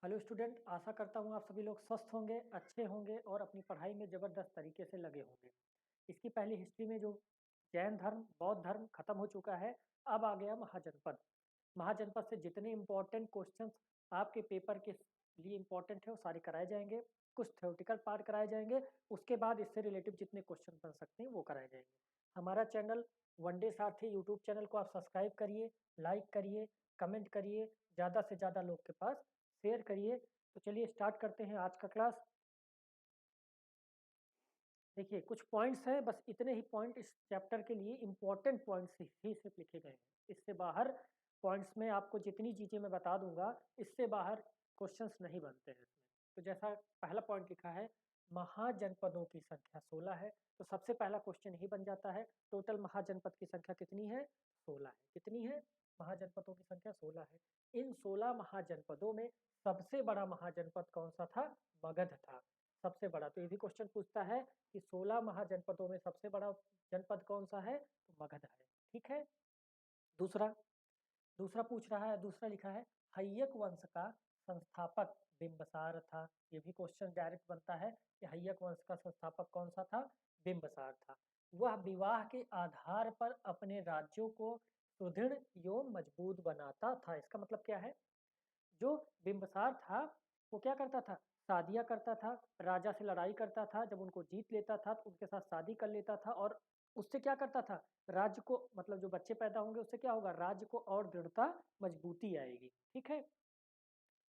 Hello student, आशा करता हूँ आप सभी लोग स्वस्थ होंगे, अच्छे होंगे और अपनी पढ़ाई में ज़बरदस्त तरीके से लगे होंगे। इसकी पहली हिस्ट्री में जो जैन धर्म, बौद्ध धर्म खत्म हो चुका है, अब आ गया महाजनपद। महाजनपद से जितने इम्पोर्टेंट क्वेश्चंस आपके पेपर के लिए इम्पोर्टेंट है वो सारे कराए जाएंगे। कुछ थ्योरेटिकल पार्ट कराए जाएंगे, उसके बाद इससे रिलेटिव जितने क्वेश्चन बन सकते हैं वो कराए जाएंगे। हमारा चैनल वनडे साथी यूट्यूब चैनल को आप सब्सक्राइब करिए, लाइक करिए, कमेंट करिए, ज़्यादा से ज़्यादा लोग के पास शेयर करिए। तो चलिए स्टार्ट करते हैं आज का क्लास। देखिए कुछ पॉइंट्स हैं, बस इतने ही पॉइंट इस चैप्टर के लिए इम्पोर्टेंट पॉइंट्स ही सिर्फ लिखे गए हैं। इससे बाहर पॉइंट्स में आपको जितनी चीज़ें मैं बता दूंगा, इससे बाहर क्वेश्चंस नहीं बनते हैं इसमें। तो जैसा पहला पॉइंट लिखा है, महाजनपदों की संख्या 16 है। तो सबसे पहला क्वेश्चन यही बन जाता है, टोटल महाजनपद की संख्या कितनी है? 16 है। कितनी है? महाजनपदों की संख्या 16 है। इन 16 महाजनपदों में सबसे बड़ा महाजनपद कौन सा था? मगध था सबसे बड़ा। तो ये भी क्वेश्चन पूछता है कि 16 महाजनपदों में सबसे बड़ा जनपद कौन सा है? तो मगध है। ठीक है। दूसरा दूसरा पूछ रहा है, दूसरा लिखा है, हय्यक वंश का संस्थापक बिंबसार था। ये भी क्वेश्चन डायरेक्ट बनता है कि हय्यक वंश का संस्थापक कौन सा था? बिंबसार था। वह विवाह के आधार पर अपने राज्यों को सुदृढ़ एवं मजबूत बनाता था। इसका मतलब क्या है? जो बिंबसार था वो क्या करता था? शादियां करता था, राजा से लड़ाई करता था, जब उनको जीत लेता था तो उनके साथ शादी कर लेता था, और उससे क्या करता था? राज्य को, मतलब जो बच्चे पैदा होंगे उससे क्या होगा? राज्य को और दृढ़ता, मजबूती आएगी। ठीक है।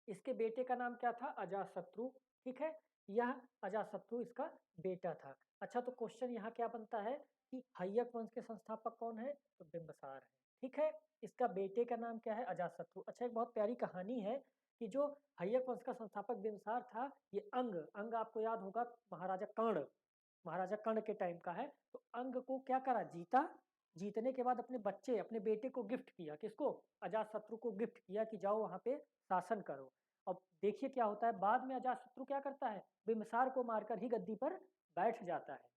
इसके बेटे का नाम क्या था? अजातशत्रु। ठीक है। यह अजातशत्रु इसका बेटा था। अच्छा, तो क्वेश्चन यहाँ क्या बनता है कि हय्यक वंश के संस्थापक कौन है? तो बिंबसार है। ठीक है। इसका बेटे का नाम क्या है? अजातशत्रु। अच्छा, एक बहुत प्यारी कहानी है कि जो हय्यक वंश का संस्थापक बिंबसार था, ये अंग अंग आपको याद होगा, महाराजा कर्ण के टाइम का है। तो अंग को क्या करा? जीता। जीतने के बाद अपने बच्चे, अपने बेटे को गिफ्ट किया। किसको? अजातशत्रु को गिफ्ट किया कि जाओ वहां पे शासन करो। अब देखिए क्या होता है, बाद में अजातशत्रु क्या करता है? बिम्बिसार को मारकर ही गद्दी पर बैठ जाता है।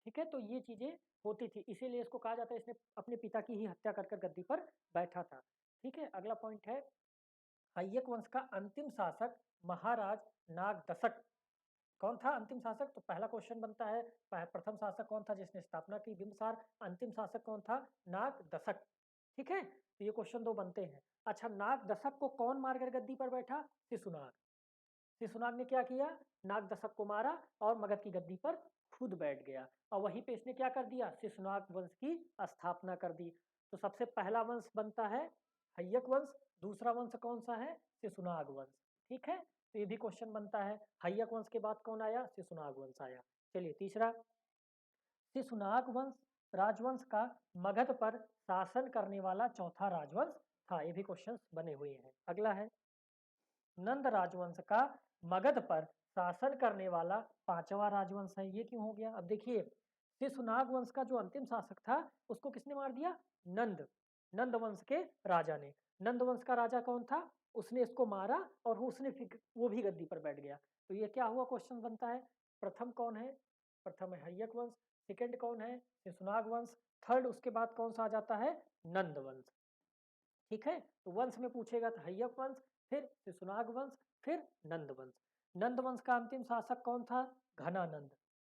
ठीक है। तो ये चीजें होती थी, इसीलिए इसको कहा जाता है इसने अपने पिता की ही हत्या कर गद्दी पर बैठा था। ठीक है। अगला पॉइंट है, हय्यक वंश का अंतिम शासक महाराज नागदशक कौन था? अंतिम शासक। तो पहला क्वेश्चन बनता है, प्रथम शासक कौन था जिसने स्थापना की? बिंबिसार। अंतिम शासक कौन था? नागदशक। ठीक है। तो ये क्वेश्चन दो बनते हैं। अच्छा, नागदशक को कौन मारकर गद्दी पर बैठा? शिशुनाग। शिशुनाग ने क्या किया? नागदशक को मारा और मगध की गद्दी पर खुद बैठ गया, और वहीं पे इसने क्या कर दिया? शिशुनाग वंश की स्थापना कर दी। तो सबसे पहला वंश बनता है हय्यक वंश। दूसरा वंश कौन सा है? शिशुनाग वंश। ठीक है। तो ये भी क्वेश्चन बनता है, हय्यक वंश के बाद कौन आया? शिशुनाग वंश आया। चलिए तीसरा, शिशुनाग वंश राजवंश का मगध पर शासन करने वाला चौथा राजवंश था। ये भी क्वेश्चंस बने हुए हैं। अगला है, नंद राजवंश का मगध पर शासन करने वाला पांचवा राजवंश है। ये क्यों हो गया? अब देखिए, शिशुनाग वंश का जो अंतिम शासक था उसको किसने मार दिया? नंद। नंद वंश के राजा ने। नंद वंश का राजा कौन था? उसने इसको मारा और वो भी गद्दी पर बैठ गया। तो ये क्या हुआ? क्वेश्चन बनता है, प्रथम कौन है? प्रथम है हय्यक वंश। सेकंड कौन है? शिशुनाग वंश। थर्ड उसके बाद कौन सा आ जाता है? नंद वंश। ठीक है। तो वंश में पूछेगा तो हय्यक वंश, फिर शिशुनाग वंश, फिर नंद वंश। नंद वंश का अंतिम शासक कौन था? घनानंद।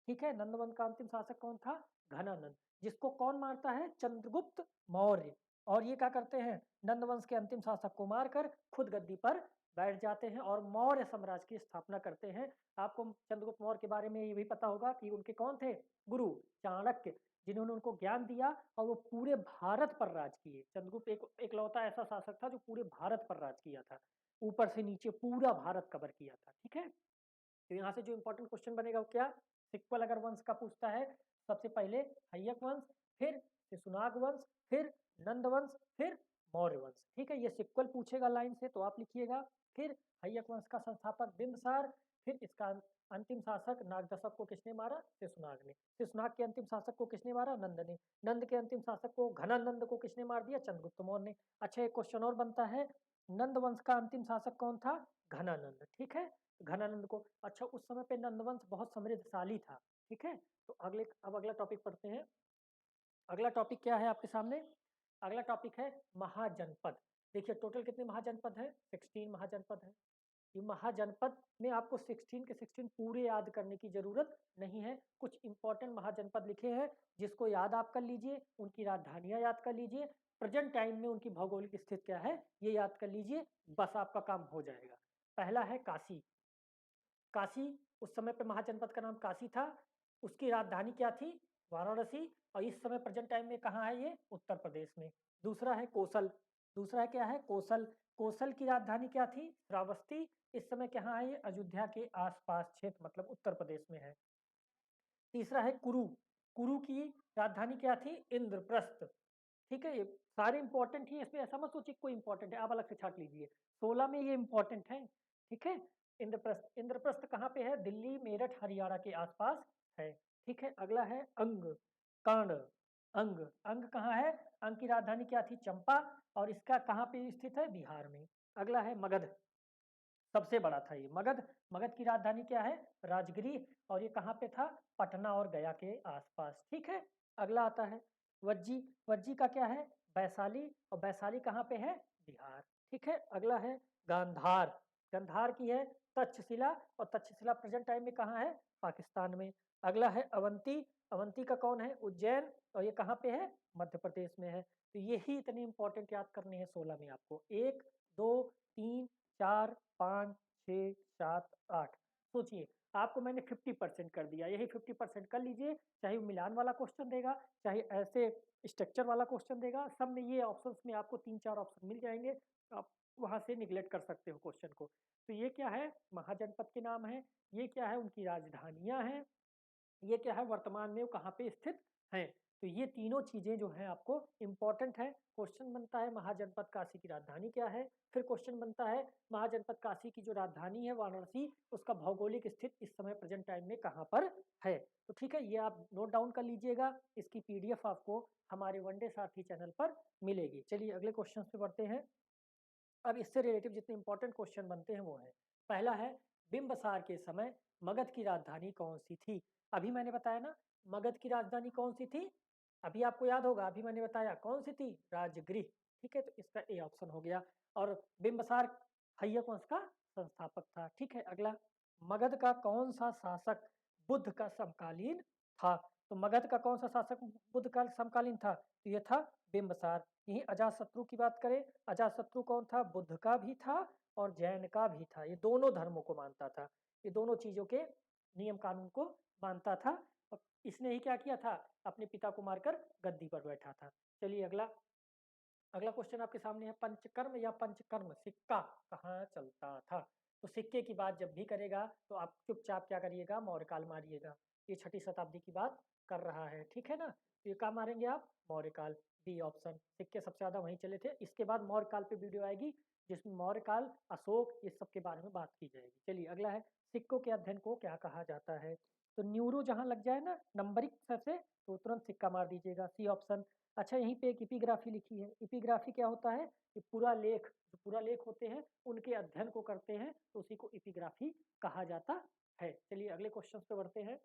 ठीक है। नंद वंश का अंतिम शासक कौन था? घनानंद। जिसको कौन मारता है? चंद्रगुप्त मौर्य। और ये क्या करते हैं? नंद वंश के अंतिम शासक को मारकर खुद गद्दी पर बैठ जाते हैं और मौर्य साम्राज्य की स्थापना करते हैं। आपको चंद्रगुप्त मौर्य के बारे में ये भी पता होगा कि उनके कौन थे? गुरु चाणक्य, जिन्होंने उनको ज्ञान दिया और वो पूरे भारत पर राज किए। चंद्रगुप्त एक एकलौता ऐसा शासक था जो पूरे भारत पर राज किया था, ऊपर से नीचे पूरा भारत कवर किया था। ठीक है। तो यहाँ से जो इंपॉर्टेंट क्वेश्चन बनेगा वो क्या? सिक्वल अगर वंश का पूछता है, सबसे पहले हय्यक वंश, फिर शिशुनाग वंश, फिर नंद वंश, फिर मौर्य वंश। ठीक है। ये सिक्वल पूछेगा लाइन से तो आप लिखिएगा। फिर हय्यक वंश का संस्थापक बिंबसार, फिर इसका अंतिम शासक नागदशक को किसने मारा? शिशुनाग ने। शिशुनाग के अंतिम शासक को किसने मारा? नंद ने। नंद के अंतिम शासक को, घनानंद को किसने मार दिया? चंद्रगुप्त मौर्य ने। अच्छा, एक क्वेश्चन और बनता है, नंद वंश का अंतिम शासक कौन था? घनानंद। ठीक है। घनानंद को, अच्छा उस समय पे नंदवंश बहुत समृद्धशाली था। ठीक है। तो अब अगला टॉपिक पढ़ते हैं। अगला टॉपिक क्या है आपके सामने? अगला टॉपिक है महाजनपद। देखिए टोटल कितने महाजनपद है? 16 महाजनपद है। ये महाजनपद में आपको 16 के 16 पूरे याद करने की जरूरत नहीं है। कुछ इंपॉर्टेंट महाजनपद लिखे हैं जिसको याद आप कर लीजिए, उनकी राजधानियां याद कर लीजिए, प्रेजेंट टाइम में उनकी भौगोलिक स्थिति क्या है ये याद कर लीजिए, बस आपका काम हो जाएगा। पहला है काशी। काशी उस समय पे महाजनपद का नाम काशी था, उसकी राजधानी क्या थी? वाराणसी। और इस समय प्रेजेंट टाइम में कहाँ है ये? उत्तर प्रदेश में। दूसरा है कोसल। दूसरा है क्या है? कोसल। कोसल की राजधानी क्या थी? श्रावस्ती। इस समय कहाँ है ये? अयोध्या के आसपास क्षेत्र मतलब उत्तर प्रदेश में है। तीसरा है कुरु। कुरु की राजधानी क्या थी? इंद्रप्रस्थ। ठीक है, ये सारे इंपॉर्टेंट ही इसमें ऐसा मत सोचिए कोई इंपॉर्टेंट है, आप अलग से छाट लीजिए। 16 में ये इंपॉर्टेंट है। ठीक है, इंद्रप्रस्थ। इंद्रप्रस्थ कहाँ पे है? दिल्ली मेरठ हरियाणा के आसपास है। ठीक है, अगला है अंग। कर्ण। अंग। अंग कहाँ है? अंग की राजधानी क्या थी? चंपा। और इसका कहाँ पे स्थित है? बिहार में। अगला है मगध। सबसे बड़ा था ये मगध। मगध की राजधानी क्या है? राजगिरी। और ये कहाँ पे था? पटना और गया के आसपास। ठीक है, अगला आता है वज्जी। वज्जी का क्या है? वैशाली। और वैशाली कहाँ पे है? बिहार। ठीक है, अगला है गांधार। गांधार की है तक्षशिला। और तक्षशिला प्रेजेंट टाइम में कहाँ है? पाकिस्तान में। अगला है अवंती। अवंती का कौन है? उज्जैन। और ये कहाँ पे है? मध्य प्रदेश में है। तो यही इतने इंपॉर्टेंट याद करने हैं 16 में आपको। 1 2 3 4 5 6 7 8। सोचिए, आपको मैंने 50% कर दिया, यही 50% कर लीजिए। चाहे वो मिलान वाला क्वेश्चन देगा, चाहे ऐसे स्ट्रक्चर वाला क्वेश्चन देगा, सब में ये ऑप्शंस में आपको 3-4 ऑप्शन मिल जाएंगे। आप वहां से निगलेक्ट कर सकते हो क्वेश्चन को। तो ये क्या है? महाजनपद के नाम है। ये क्या है? उनकी राजधानियां हैं। ये क्या है? वर्तमान में वो कहाँ पे स्थित हैं। तो ये तीनों चीजें जो हैं आपको इंपॉर्टेंट है। क्वेश्चन बनता है महाजनपद काशी की राजधानी क्या है। फिर क्वेश्चन बनता है महाजनपद काशी की जो राजधानी है वाराणसी, उसका भौगोलिक स्थिति इस समय प्रेजेंट टाइम में कहाँ पर है। तो ठीक है, ये आप नोट डाउन कर लीजिएगा। इसकी पीडीएफ आपको हमारे वनडे साथी चैनल पर मिलेगी। चलिए अगले क्वेश्चन पे बढ़ते हैं। अब इससे रिलेटिव जितने इंपॉर्टेंट क्वेश्चन बनते हैं वो है, पहला है बिंबसार के समय मगध की राजधानी कौन सी थी? अभी मैंने बताया ना, मगध की राजधानी कौन सी थी? अभी आपको याद होगा, अभी मैंने बताया कौन सी थी? राजगृह। ठीक है, तो इसका ए ऑप्शन हो गया। और बिंबसार हय्यक वंश का संस्थापक था। ठीक है, अगला, मगध का कौन सा शासक बुद्ध का समकालीन था? तो मगध का कौन सा शासक बुद्ध का समकालीन था? तो ये था बिंबसार। यही अजातशत्रु की बात करें, अजातशत्रु कौन था? बुद्ध का भी था और जैन का भी था। ये दोनों धर्मों को मानता था, ये दोनों चीजों के नियम कानून को मानता था। और इसने ही क्या किया था? अपने पिता को मारकर गद्दी पर बैठा था। चलिए अगला। अगला क्वेश्चन आपके सामने है, पंचकर्म या पंचकर्म सिक्का कहाँ चलता था? तो सिक्के की बात जब भी करेगा तो आप चुपचाप क्या करिएगा? मौर्यकाल मारिएगा। ये 6ठी शताब्दी की बात कर रहा है। ठीक है ना, तो ये क्या मारेंगे आप? मौर्यकाल। B option. सिक्के सबसे ज्यादा वहीं चले थे। इसके बाद मौर्यकाल पे वीडियो आएगी जिसमें मौर्यकाल, अशोक, ये सब के बारे में बात की जाएगी। चलिए अगला है, सिक्कों के अध्ययन को क्या कहा जाता है? तो न्यूरो जहां लग जाए ना नंबरिक से, तो तुरंत सिक्का मार दीजिएगा। C option. अच्छा, यहीं पे एक इपिग्राफी लिखी है। इपिग्राफी क्या होता है? कि पूरा लेख, जो पूरा लेख होते हैं उनके अध्ययन को करते हैं, तो उसी को इपिग्राफी कहा जाता है। चलिए अगले क्वेश्चन पे बढ़ते हैं।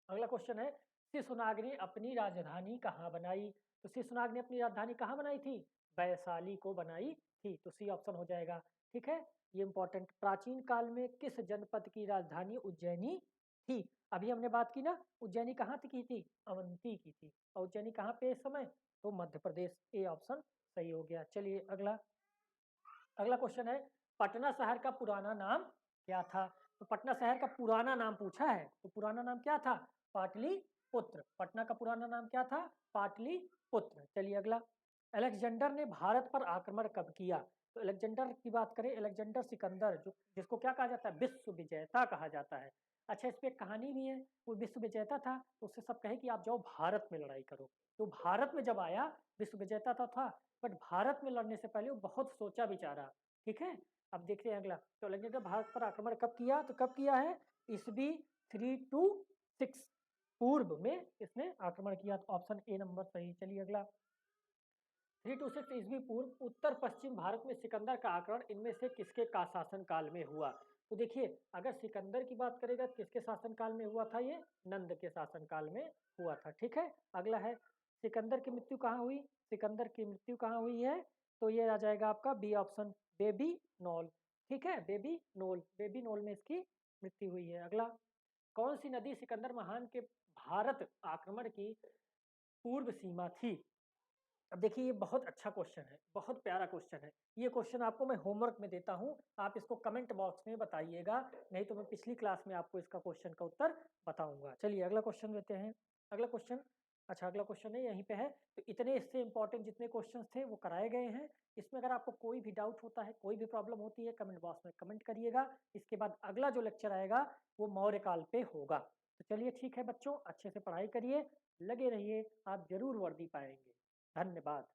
अगला क्वेश्चन है, शिशुनाग ने अपनी राजधानी कहाँ बनाई? तो शिशुनाग ने अपनी राजधानी कहाँ बनाई थी? वैशाली को बनाई थी। तो सी ऑप्शन हो जाएगा। ठीक है, ये इंपॉर्टेंट। प्राचीन काल में किस जनपद की राजधानी उज्जैनी थी? अभी हमने बात की ना, उज्जैनी कहाँ की थी? अवंती की थी। और उज्जैनी कहाँ पे इस समय? तो मध्य प्रदेश। ए ऑप्शन सही हो गया। चलिए अगला। अगला क्वेश्चन है, पटना शहर का पुराना नाम क्या था? तो पटना शहर का पुराना नाम पूछा है, तो पुराना नाम क्या था? पाटलिपुत्र। पटना का पुराना नाम क्या था? पाटलिपुत्र। चलिए अगला, अलेक्जेंडर ने भारत पर आक्रमण कब किया? तो अलेक्जेंडर की बात करें, अलेक्जेंडर सिकंदर, जो जिसको क्या कहा जाता है? विश्व विजेता कहा जाता है। अच्छा, इस पे एक कहानी भी है। वो विश्व विजेता था तो उससे सब कहे कि आप जाओ भारत में लड़ाई करो। तो भारत में जब आया, विश्व विजेता तो था, बट भारत में लड़ने से पहले वो बहुत सोचा विचारा। ठीक है, अब देखते हैं अगला। तो अलेक्जेंडर भारत पर आक्रमण कब किया? तो कब किया है? ईस्वी 326 पूर्व में इसने आक्रमण किया। तो ऑप्शन ए नंबर सही। चलिए अगला, 326 ईस्वी पूर्व उत्तर पश्चिम भारत में सिकंदर का आक्रमण इनमें से किसके का शासन काल में हुआ? तो देखिए, अगर सिकंदर की बात करेगा तो किसके शासन काल में हुआ था? ये नंद के शासन काल में हुआ था। ठीक है, अगला है, सिकंदर की मृत्यु कहाँ हुई? सिकंदर की मृत्यु कहाँ हुई है? तो ये आ जाएगा आपका बी ऑप्शन, बेबी नॉल। ठीक है, बेबी नोल में इसकी मृत्यु हुई है। अगला, कौन सी नदी सिकंदर महान के भारत आक्रमण की पूर्व सीमा थी? अब देखिए ये बहुत अच्छा क्वेश्चन है, बहुत प्यारा क्वेश्चन है। ये क्वेश्चन आपको मैं होमवर्क में देता हूँ, आप इसको कमेंट बॉक्स में बताइएगा, नहीं तो मैं पिछली क्लास में आपको इसका क्वेश्चन का उत्तर बताऊंगा। चलिए अगला क्वेश्चन देते हैं। अगला क्वेश्चन, अच्छा अगला क्वेश्चन है यहीं पे है। तो इतने इससे इंपॉर्टेंट जितने क्वेश्चन थे वो कराए गए हैं। इसमें अगर आपको कोई भी डाउट होता है, कोई भी प्रॉब्लम होती है, कमेंट बॉक्स में कमेंट करिएगा। इसके बाद अगला जो लेक्चर आएगा वो मौर्य काल पे होगा। तो चलिए ठीक है बच्चों, अच्छे से पढ़ाई करिए, लगे रहिए, आप जरूर वर्दी पाएंगे। धन्यवाद।